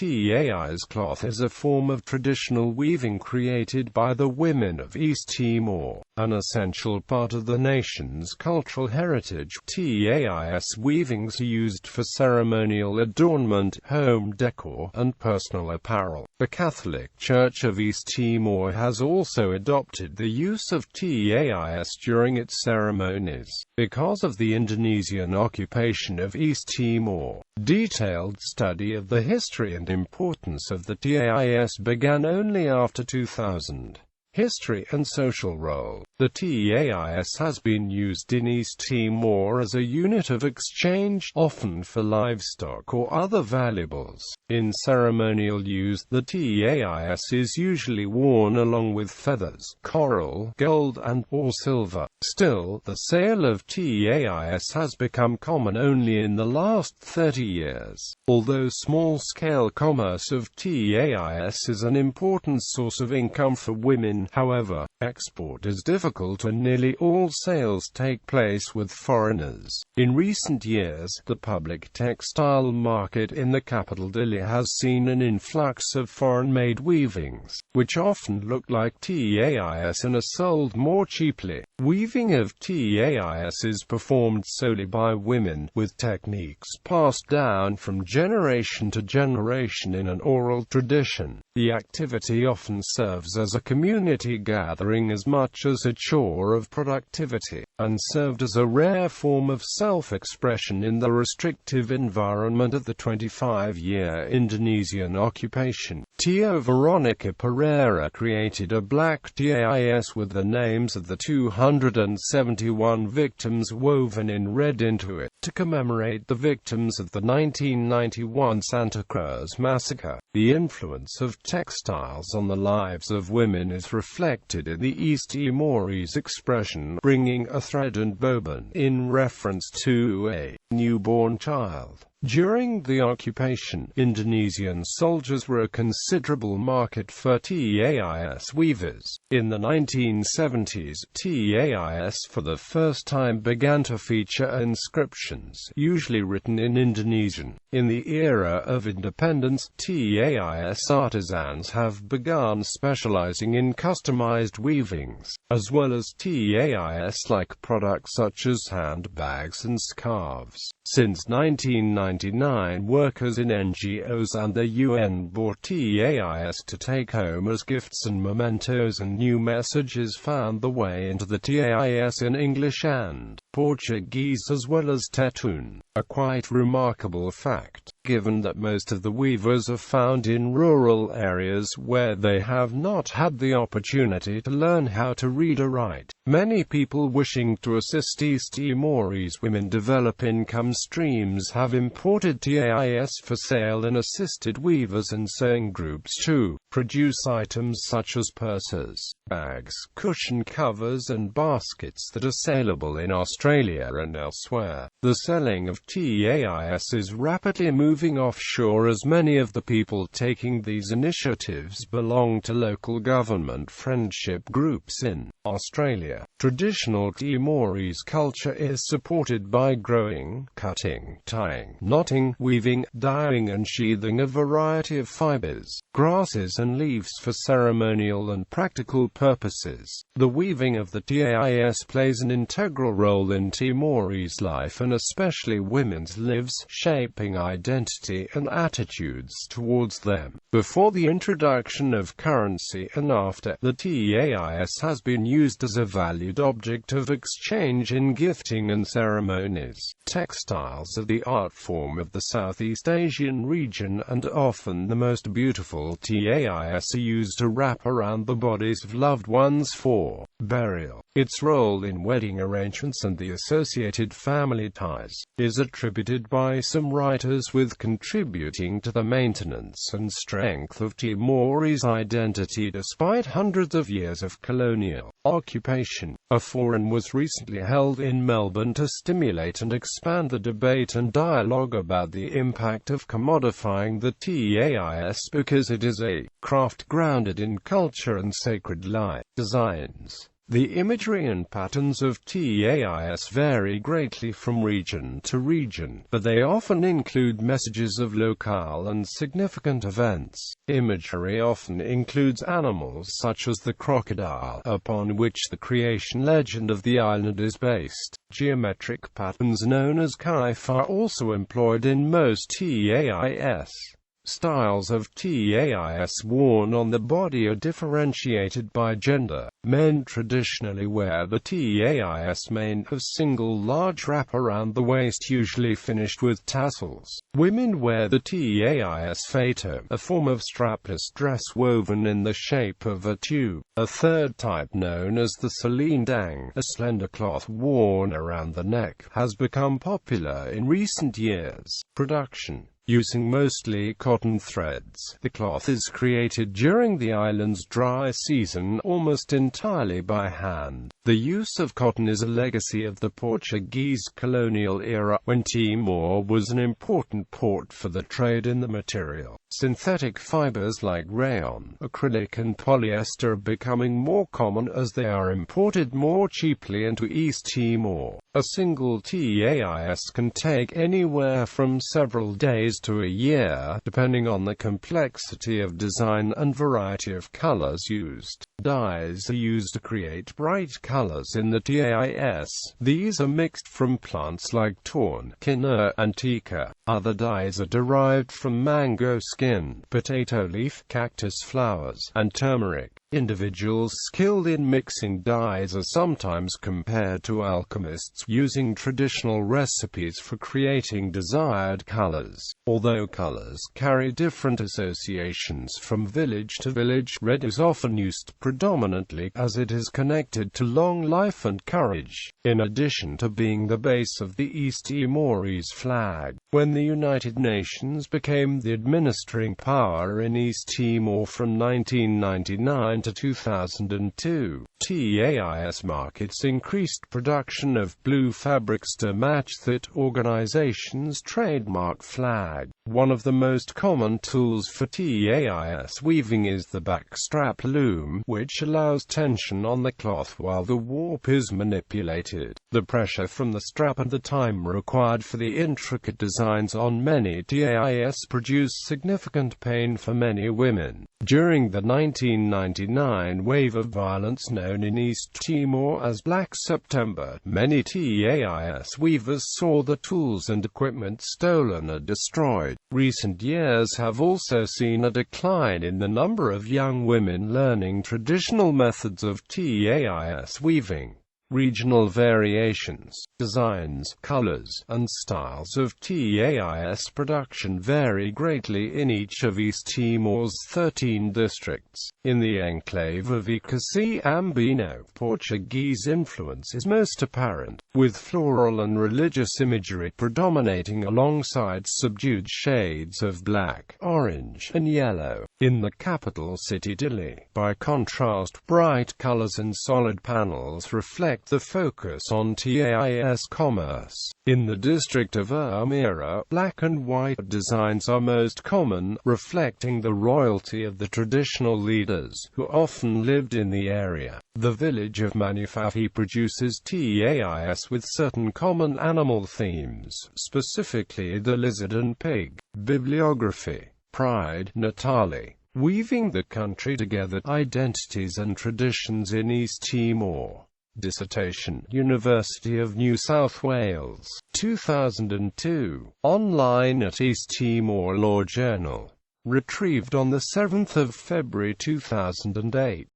Tais cloth is a form of traditional weaving created by the women of East Timor, an essential part of the nation's cultural heritage. Tais weavings are used for ceremonial adornment, home decor, and personal apparel. The Catholic Church of East Timor has also adopted the use of Tais during its ceremonies. Because of the Indonesian occupation of East Timor, detailed study of the history and importance of the Tais began only after 2000. History and social role. The Tais has been used in East Timor as a unit of exchange, often for livestock or other valuables. In ceremonial use, the Tais is usually worn along with feathers, coral, gold or silver. Still, the sale of Tais has become common only in the last 30 years. Although small-scale commerce of Tais is an important source of income for women, however, export is difficult and nearly all sales take place with foreigners. In recent years, the public textile market in the capital-The has seen an influx of foreign-made weavings, which often look like Tais and are sold more cheaply. Weaving of Tais is performed solely by women, with techniques passed down from generation to generation in an oral tradition. The activity often serves as a community gathering as much as a chore of productivity, and served as a rare form of self-expression in the restrictive environment of the 25-year Indonesian occupation. Tio Veronica Pereira created a black Tais with the names of the 271 victims woven in red into it, to commemorate the victims of the 1991 Santa Cruz massacre. The influence of textiles on the lives of women is reflected in the East Timorese expression, bringing a thread and bobbin, in reference to a newborn child. During the occupation, Indonesian soldiers were a considerable market for Tais weavers. In the 1970s, Tais for the first time began to feature inscriptions, usually written in Indonesian. In the era of independence, Tais artisans have begun specializing in customized weavings, as well as Tais-like products such as handbags and scarves. Since 1999, workers in NGOs and the UN bought Tais to take home as gifts and mementos, and new messages found the way into the Tais in English and Portuguese as well as Tetun, a quite remarkable fact, given that most of the weavers are found in rural areas where they have not had the opportunity to learn how to read or write. Many people wishing to assist East Timorese women develop income streams have imported Tais for sale in assisted weavers and sewing groups to produce items such as purses, bags, cushion covers and baskets that are saleable in Australia and elsewhere. The selling of Tais is rapidly moving offshore, as many of the people taking these initiatives belong to local government friendship groups in Australia. Traditional Timorese culture is supported by growing, cutting, tying, knotting, weaving, dyeing and sheathing a variety of fibers, grasses and leaves for ceremonial and practical purposes. The weaving of the Tais plays an integral role in Timorese life, and especially women's lives, shaping identity and attitudes towards them. Before the introduction of currency and after, the Tais has been used as a valued object of exchange in gifting and ceremonies. Textiles are the art form of the Southeast Asian region, and often the most beautiful Tais are used to wrap around the bodies of loved ones for burial. Its role in wedding arrangements and the associated family ties is attributed by some writers with contributing to the maintenance and strength of Timorese identity despite hundreds of years of colonial occupation. A forum was recently held in Melbourne to stimulate and expand the debate and dialogue about the impact of commodifying the Tais, because it is a craft grounded in culture and sacred life. Designs. The imagery and patterns of Tais vary greatly from region to region, but they often include messages of locale and significant events. Imagery often includes animals such as the crocodile, upon which the creation legend of the island is based. Geometric patterns known as kaif are also employed in most Tais. Styles of Tais worn on the body are differentiated by gender. Men traditionally wear the Tais mane, a single large wrap around the waist usually finished with tassels. Women wear the Tais fato, a form of strapless dress woven in the shape of a tube. A third type, known as the selendang, a slender cloth worn around the neck, has become popular in recent years. Production. Using mostly cotton threads, the cloth is created during the island's dry season almost entirely by hand. The use of cotton is a legacy of the Portuguese colonial era, when Timor was an important port for the trade in the material. Synthetic fibers like rayon, acrylic and polyester are becoming more common as they are imported more cheaply into East Timor. A single Tais can take anywhere from several days to a year, depending on the complexity of design and variety of colors used. Dyes are used to create bright colors in the Tais. These are mixed from plants like thorn, quinoa, and tika. Other dyes are derived from mango skin, potato leaf, cactus flowers, and turmeric. Individuals skilled in mixing dyes are sometimes compared to alchemists using traditional recipes for creating desired colors. Although colors carry different associations from village to village, red is often used predominantly, as it is connected to long life and courage, in addition to being the base of the East Timorese flag. When the United Nations became the administering power in East Timor from 1999 to 2002, Tais markets increased production of blue fabrics to match that organization's trademark flag. One of the most common tools for Tais weaving is the backstrap loom, which allows tension on the cloth while the warp is manipulated. The pressure from the strap and the time required for the intricate designs on many Tais produce significant pain for many women. During the 1999 wave of violence known in East Timor as Black September, many Tais weavers saw the tools and equipment stolen or destroyed. Recent years have also seen a decline in the number of young women learning traditional methods of Tais weaving. Regional variations, designs, colors, and styles of Tais production vary greatly in each of East Timor's 13 districts. In the enclave of Ambino, Portuguese influence is most apparent, with floral and religious imagery predominating alongside subdued shades of black, orange, and yellow. In the capital city Dili, by contrast, bright colors and solid panels reflect the focus on Tais commerce. In the district of Ermira, black and white designs are most common, reflecting the royalty of the traditional leaders, who often lived in the area. The village of Manifafi produces Tais with certain common animal themes, specifically the lizard and pig. Bibliography. Pride, Natali. Weaving the Country Together, Identities and Traditions in East Timor. Dissertation, University of New South Wales, 2002. Online at East Timor Law Journal. Retrieved on the 7th of February 2008.